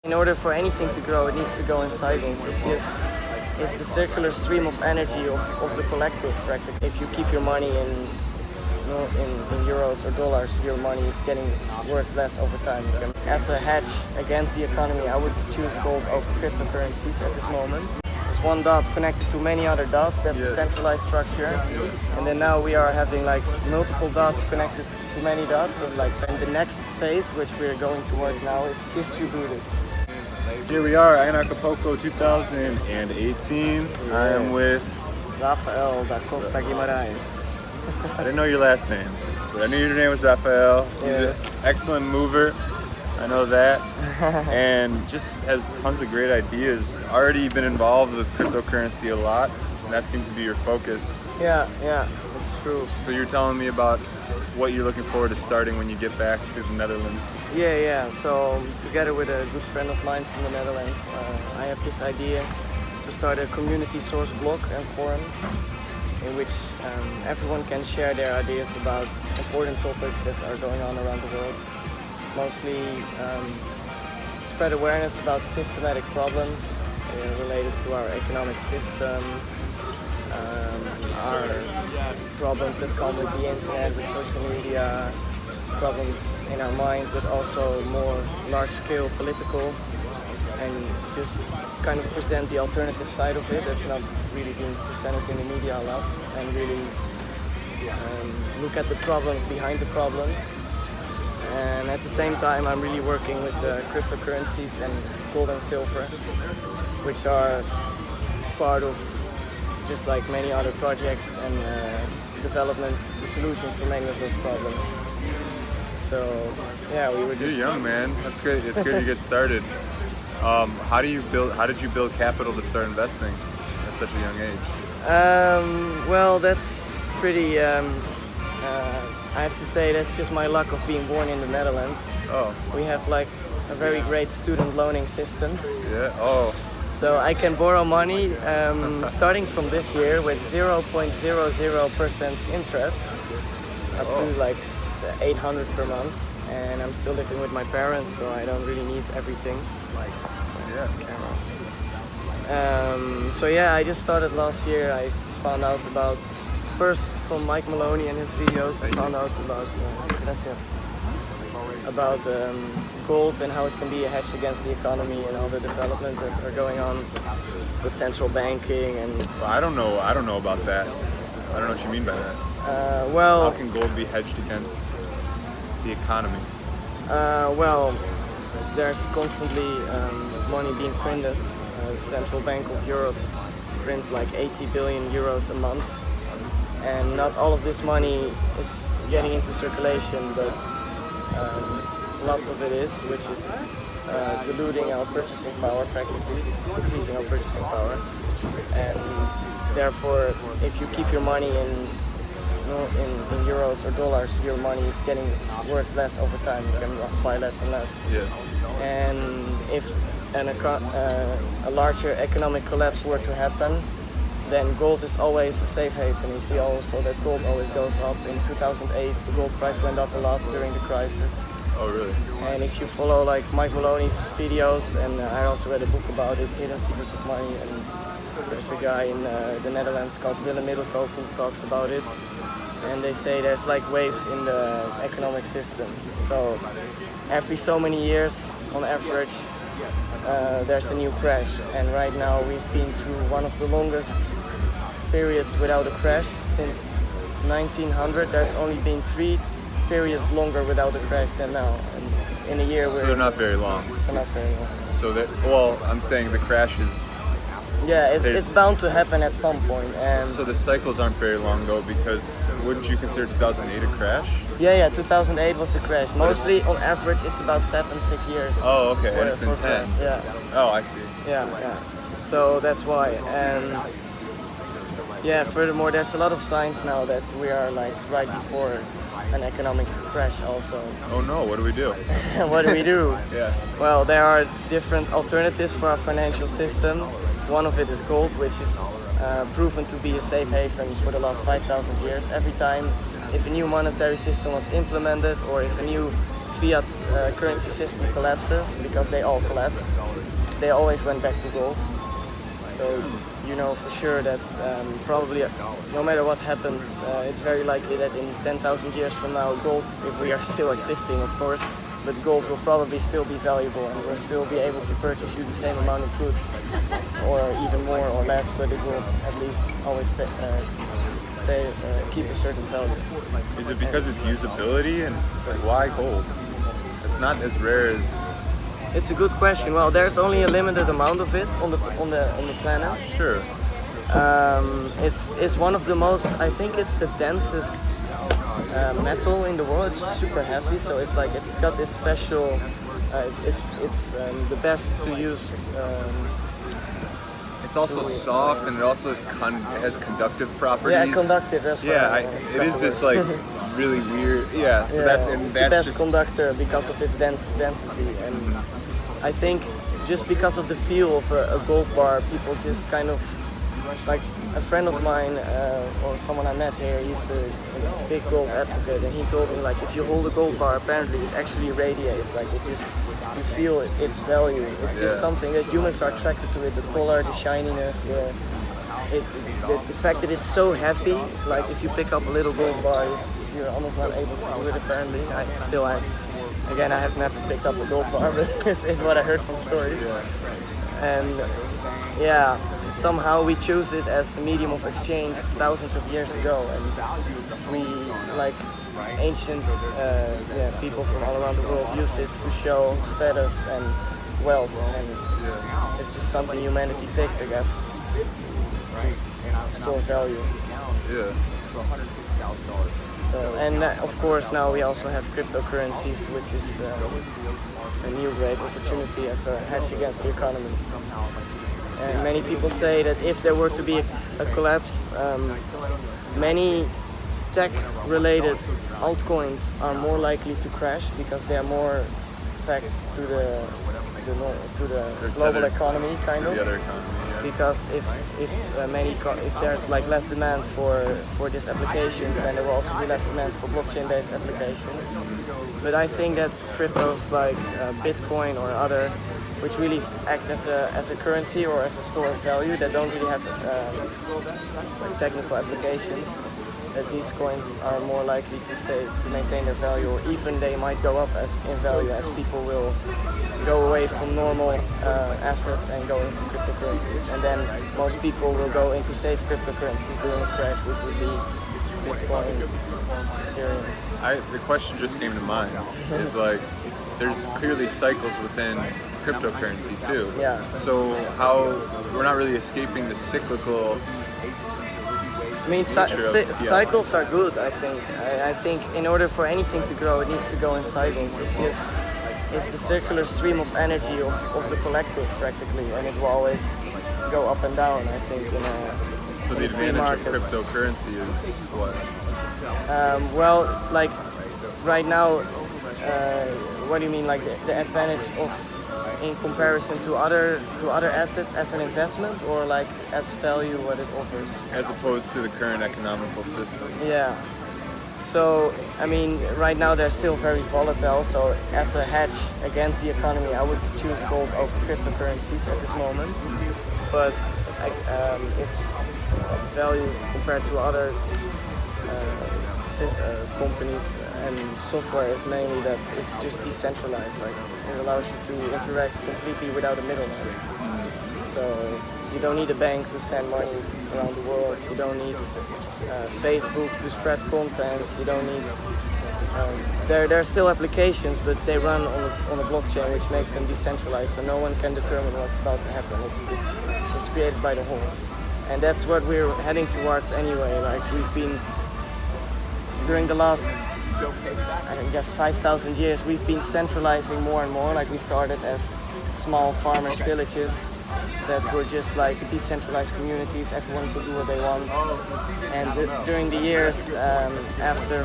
In order for anything to grow, it needs to go in cycles. It's the circular stream of energy of the collective practically. If you keep your money in euros or dollars, your money is getting worth less over time. As a hedge against the economy, I would choose gold over cryptocurrencies at this moment. It's one dot connected to many other dots, that's a centralized structure. And then now we are having like multiple dots connected to many dots. So like the next phase, which we're going towards now, is distributed. Here we are in Acapulco 2018. Yes. I am with Rafael Da Costa Guimaraes. I didn't know your last name, but I knew your name was Rafael. Yes. He's an excellent mover, I know that, and just has tons of great ideas. Already been involved with cryptocurrency a lot, and that seems to be your focus. Yeah, that's true. So you're telling me about what you're looking forward to starting when you get back to the Netherlands. Yeah. So together with a good friend of mine from the Netherlands, I have this idea to start a community source blog and forum in which everyone can share their ideas about important topics that are going on around the world. Mostly spread awareness about systematic problems related to our economic system, our problems that come with the internet, with social media, problems in our mind, but also more large-scale political, and just kind of present the alternative side of it that's not really being presented in the media a lot, and really look at the problems behind the problems. And at the same time, I'm really working with cryptocurrencies and gold and silver, which are part of just like many other projects and developments, the solutions for many of those problems. So yeah, we were just... You're young, man. That's great. It's good to get started. How did you build capital to start investing at such a young age? Well, that's pretty, I have to say that's just my luck of being born in the Netherlands. Oh. We have like a very great student loaning system. Yeah, oh. So I can borrow money starting from this year with 0.00% interest up to like 800 per month. And I'm still living with my parents, so I don't really need everything. So yeah, I just started last year. I found out first from Mike Maloney and his videos, I found out about gold and how it can be a hedge against the economy and all the development that are going on with central banking and... Well, I don't know about that. I don't know what you mean by that. Well... How can gold be hedged against the economy? Well, there's constantly money being printed. The Central Bank of Europe prints like 80 billion euros a month, and not all of this money is getting into circulation, but lots of it is, which is diluting our purchasing power practically, decreasing our purchasing power. And therefore, if you keep your money in euros or dollars, your money is getting worth less over time. You can buy less and less. Yes. And if a larger economic collapse were to happen, then gold is always a safe haven. You see also that gold always goes up. In 2008, the gold price went up a lot during the crisis. Oh, really? And if you follow like Mike Maloney's videos, and I also read a book about it, Hidden Secrets of Money, and there's a guy in the Netherlands called Willem Middelkoop who talks about it. And they say there's like waves in the economic system. So every so many years, on average, there's a new crash. And right now we've been through one of the longest periods without a crash since 1900. There's only been 3 periods longer without a crash than now. And in a year we're... So they're not very long. So not very long. So that, well, I'm saying the crashes... Yeah, it's bound to happen at some point. And so the cycles aren't very long though, because wouldn't you consider 2008 a crash? Yeah, 2008 was the crash. Mostly, on average, it's about 7-6 years. Oh, okay, and it's been 10. Yeah. Oh, I see. Yeah. So that's why. And yeah, furthermore, there's a lot of signs now that we are like right before an economic crash also. Oh no, what do we do? What do we do? Yeah. Well, there are different alternatives for our financial system. One of it is gold, which is proven to be a safe haven for the last 5,000 years. Every time if a new monetary system was implemented, or if a new fiat currency system collapses, because they all collapsed, they always went back to gold. So you know for sure that probably no matter what happens, it's very likely that in 10,000 years from now, gold, if we are still existing of course, but gold will probably still be valuable and will still be able to purchase you the same amount of goods, or even more or less, but it will at least always keep a certain value. Is it because it's usability, and like, why gold? It's not as rare as. It's a good question. Well, there's only a limited amount of it on the planet. Sure. It's one of the most. I think it's the densest metal in the world. It's super heavy, so it's like it got this special. It's the best to use. It's also soft, and it also has conductive properties. Yeah, conductive. That's yeah. It is this like really weird. Yeah. So that's the best conductor because of its density, and I think just because of the feel of a gold bar, people just kind of like a friend of mine or someone I met here. He's a big gold advocate, and he told me like if you hold a gold bar, apparently it actually radiates. Like it just you feel its value. It's just something that humans are attracted to it. The color, the shininess, the fact that it's so heavy. Like if you pick up a little gold bar, you're almost not able to do it. Apparently, I have never picked up a gold bar, but it's what I heard from stories. And yeah, somehow we chose it as a medium of exchange thousands of years ago, and we like ancient people from all around the world use it to show status and wealth, and it's just something humanity picked, I guess, to store value. Yeah. So, and of course now we also have cryptocurrencies, which is a new great opportunity as a hedge against the economy. And many people say that if there were to be a collapse, many tech-related altcoins are more likely to crash because they are more pegged to the global economy, kind of. The other economy. Because if there's like less demand for this application, then there will also be less demand for blockchain-based applications. But I think that cryptos like Bitcoin or other, which really act as a currency or as a store of value that don't really have like technical applications, that these coins are more likely to maintain their value, or even they might go up in value as people will go away from normal assets and go into cryptocurrencies, and then most people will go into safe cryptocurrencies during a crash, which would be Bitcoin, Ethereum. The question just came to mind. Is like there's clearly cycles within cryptocurrency too. Yeah. So how we're not really escaping the cyclical. I mean, cycles are good, I think. I think in order for anything to grow, it needs to go in cycles. It's the circular stream of energy of the collective, practically, and it will always go up and down, I think, So the advantage of cryptocurrency is what? Well, like, right now, what do you mean, like, the advantage of in comparison to other assets as an investment, or like as value what it offers? As opposed to the current economical system. Yeah. So, I mean, right now they're still very volatile, so as a hedge against the economy, I would choose gold over cryptocurrencies at this moment. But its value compared to other companies and software is mainly that it's just decentralized. Like, it allows you to interact completely without a middleman. So you don't need a bank to send money around the world. You don't need Facebook to spread content. You don't need. There are still applications, but they run on a blockchain, which makes them decentralized. So no one can determine what's about to happen. It's created by the whole, and that's what we're heading towards anyway. Like, we've been during the last, I guess, 5,000 years, we've been centralizing more and more. Like, we started as small farmers' villages that were just like decentralized communities. Everyone could do what they want. And during the years after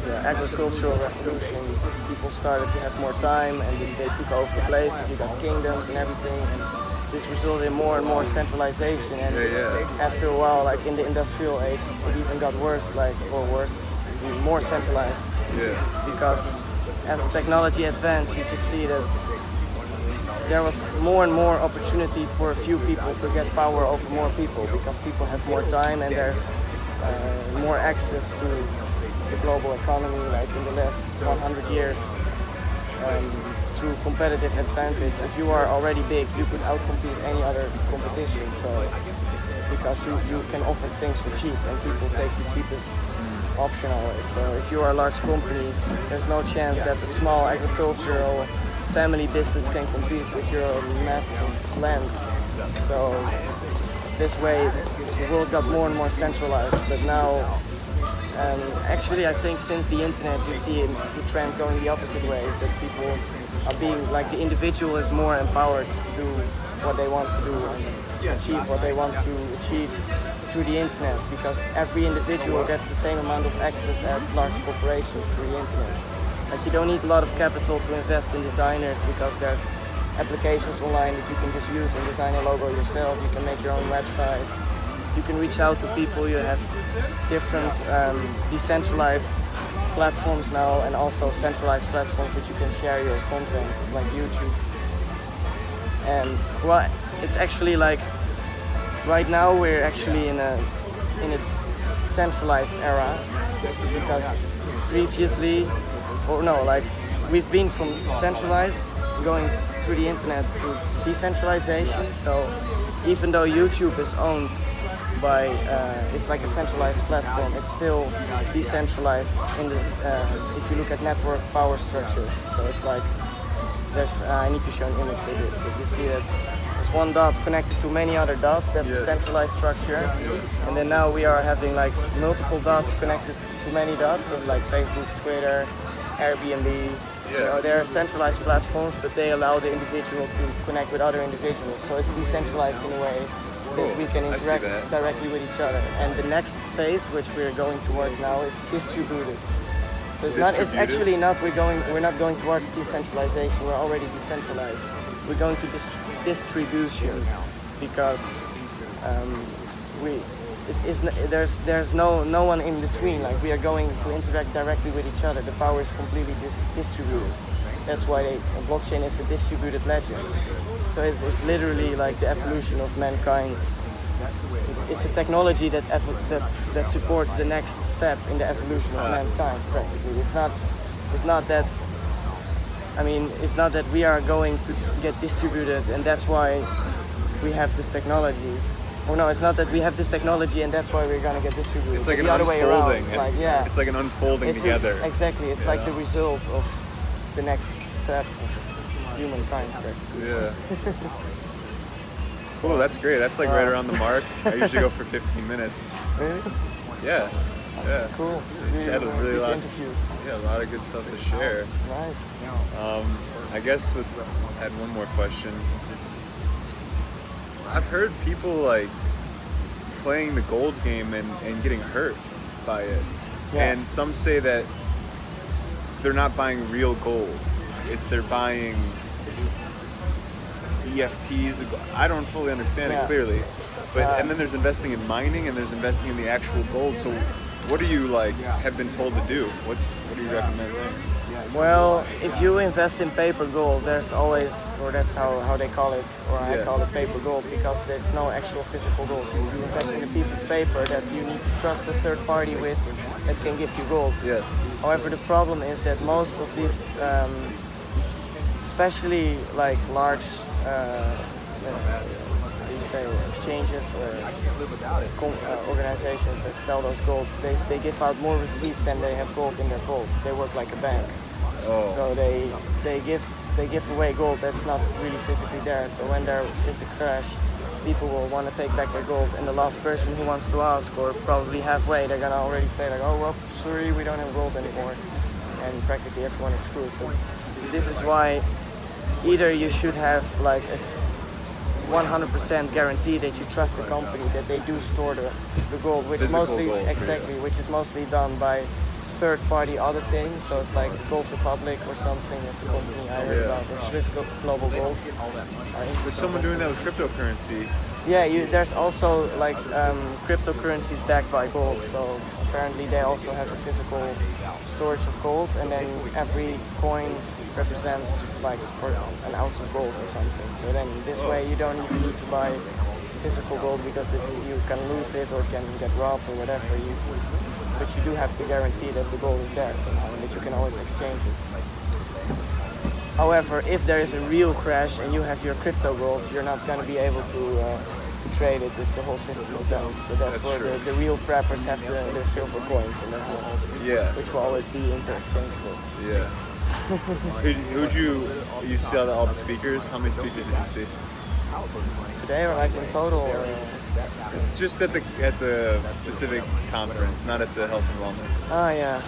the agricultural revolution, people started to have more time, and they took over places. You got kingdoms and everything. And this resulted in more and more centralization, and after a while, like in the industrial age, it even got worse, more centralized. Yeah. Because as technology advanced, you just see that there was more and more opportunity for a few people to get power over more people, because people have more time and there's more access to the global economy. Like in the last 100 years, through competitive advantage, if you are already big, you could outcompete any other competition. So because you can offer things for cheap and people take the cheapest option always. So if you are a large company, there's no chance that a small agricultural family business can compete with your massive land. So this way the world got more and more centralized. But now actually I think since the internet you see the trend going the opposite way, that people are being like, the individual is more empowered to do what they want to do and achieve what they want to achieve through the internet, because every individual gets the same amount of access as large corporations through the internet. Like you don't need a lot of capital to invest in designers, because there's applications online that you can just use and design a logo yourself. You can make your own website. You can reach out to people. You have different decentralized platforms now, and also centralized platforms which you can share your content, like YouTube. And well, it's actually like right now we're actually in a centralized era, because previously, or no, like we've been from centralized going through the internet to decentralization. So even though YouTube is owned by, it's like a centralized platform, it's still decentralized in this, if you look at network power structures. So it's like, there's, I need to show an image for this, but you see that there's one dot connected to many other dots, that's a centralized structure. And then now we are having like multiple dots connected to many dots, so it's like Facebook, Twitter, Airbnb. You know, they're centralized platforms, but they allow the individual to connect with other individuals. So it's decentralized in a way that we can interact directly with each other. And the next phase, which we're going towards now, is distributed. So it's not. It's actually not. We're not going towards decentralization. We're already decentralized. We're going to distribution, because there's no one in between. Like we are going to interact directly with each other. The power is completely distributed. That's why a blockchain is a distributed ledger. So it's literally like the evolution of mankind. It's a technology that supports the next step in the evolution of mankind. Practically, it's not that. I mean, it's not that we are going to get distributed, and that's why we have these technologies. Oh no, it's not that we have this technology and that's why we're gonna get distributed. It's like the other way around. Like, it's like an unfolding together. Exactly. It's like the result of the next step of humankind. Yeah. Cool. That's great. That's like right around the mark. I usually go for 15 minutes. Really? Yeah. Yeah. Cool. Just had a really lot. Interviews. Yeah, a lot of good stuff to share. Nice. I guess I had one more question. I've heard people like playing the gold game and getting hurt by it. Yeah. And some say that they're not buying real gold. They're buying EFTs. I don't fully understand it clearly. But and then there's investing in mining and there's investing in the actual gold. So what do you have been told to do? What do you recommend there? Well, if you invest in paper gold, there's always, or that's how they call it, or I call it paper gold, because there's no actual physical gold. You invest in a piece of paper that you need to trust a third party with that can give you gold. Yes. However, the problem is that most of these, especially like large, exchanges or organizations that sell those gold, they give out more receipts than they have gold in their vault. They work like a bank. Oh. So they give away gold that's not really physically there. So when there is a crash, people will want to take back their gold, and the last person who wants to ask, or probably halfway, they're gonna already say like, oh well, sorry, we don't have gold anymore, and practically everyone is screwed. So this is why either you should have like a 100% guarantee that you trust the company that they do store the gold, which Physical mostly gold, which is mostly done by third-party auditing. So it's like Gold Republic or something. It's a company I heard about. Or Swiss Global Gold. There's someone doing that with cryptocurrency. Yeah, there's also like cryptocurrencies backed by gold. So apparently they also have a physical storage of gold, and then every coin represents like for an ounce of gold or something. So then this way you don't even need to buy physical gold because you can lose it or can get robbed or whatever. But you do have to guarantee that the gold is there somehow and that you can always exchange it. However, if there is a real crash and you have your crypto gold, you're not going to be able to trade it if the whole system is down. So that's where the real preppers have their silver coins in their hands. Yeah. Which will always be inter-exchangeable. Yeah. Who'd you saw all the speakers? How many speakers did you see? Today or like in total? Or? Just at the specific conference, not at the health and wellness. Oh yeah.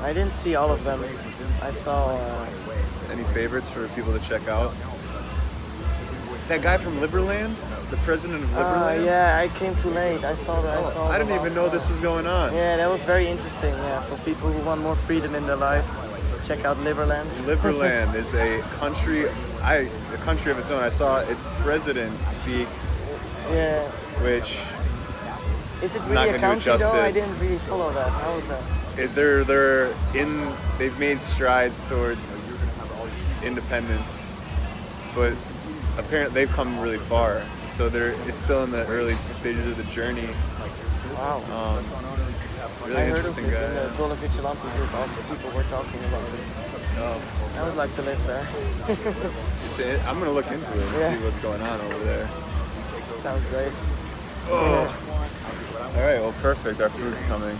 I didn't see all of them. I saw. Any favorites for people to check out? That guy from Liberland, the president of Liberland. Yeah, I came too late. I saw that. I didn't even know this was going on. Yeah, that was very interesting. Yeah, for people who want more freedom in their life, check out Liberland. Liberland is a country of its own. I saw its president speak. Yeah. Which is it really a country though? I didn't really follow that. How was that? They've made strides towards independence, but apparently they've come really far. So it's still in the early stages of the journey. Wow. Really interesting guy. In the Dollar Vigilante group also people were talking about it. Oh. I would like to live there. I'm gonna look into it and see what's going on over there. Sounds great. Oh. All right, well, perfect. Our food's coming.